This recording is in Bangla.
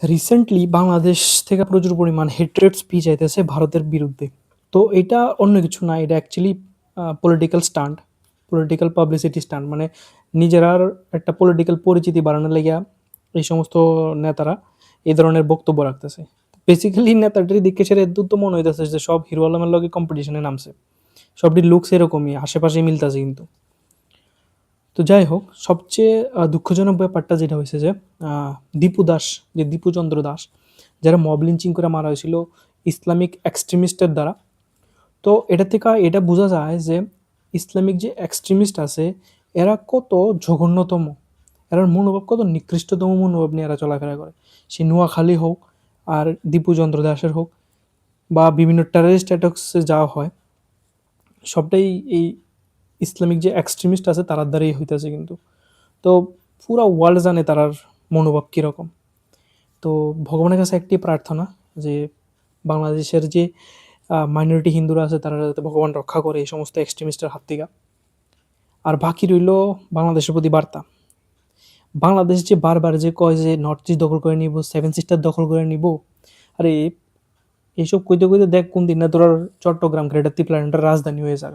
রিসেন্টলি বাংলাদেশ থেকে প্রচুর পরিমাণ হেট্রেড স্পিচ আইতেছে ভারতের বিরুদ্ধে। তো এটা অন্য কিছু না। এটা actually political stunt, political publicity stunt. মানে নিজেরার একটা পলিটিক্যাল পরিচিতি বাড়ানোর লাইগা এই সমস্ত নেতারা এই ধরনের বক্তব্য রাখতেছে। বেসিক্যালি নেতাটির দিকে সেরে এদ্দুর তো মনে হইতেছে যে সব হিরো আলমের লগে কম্পিটিশনে নামছে। সবটির লুকস এরকমই, আশেপাশে মিলতাছে কিন্তু। তো যাই হোক, সবচেয়ে দুঃখজনক ব্যাপারটা যেটা হইছে যে আ দীপু দাস, যে দীপুচন্দ্র দাস, যারা মব লিঞ্চিং করে মারা হয়েছিল ইসলামিক এক্সট্রিমিস্টের দ্বারা। তো এটা থেকে এটা বোঝা যায় যে ইসলামিক যে এক্সট্রিমিস্ট আছে এরা কত জঘন্যতম, এরার মনোভাব কত নিকৃষ্টতম মনোভাব নিয়ে এরা চলাফেরা করে। সে নোয়াখালী হোক আর দীপুচন্দ্র দাসের হোক বা বিভিন্ন টেররিস্ট অ্যাটাকসে যাওয়া হয়, সবটাই এই ইসলামিক যে এক্সট্রিমিস্ট আছে তারার দ্বারাই হইতেছে কিন্তু। তো পুরা ওয়ার্ল্ড জানে তারার মনোভাব কীরকম। তো ভগবানের কাছে একটি প্রার্থনা যে বাংলাদেশের যে মাইনরিটি হিন্দুরা আছে তারা যাতে ভগবান রক্ষা করে এই সমস্ত এক্সট্রিমিস্টের হাত থেকে। আর বাকি রইল বাংলাদেশের প্রতি বার্তা। বাংলাদেশ যে বারবার যে কয় যে নর্থ ইস্ট দখল করে নিব, সেভেন সিস্টার দখল করে নিব, আরে এইসব কইতে কইতে দেখ কোন দিন না তোর চট্টগ্রাম গ্রেটার ত্রিপুরার রাজধানী হয়ে যাবে।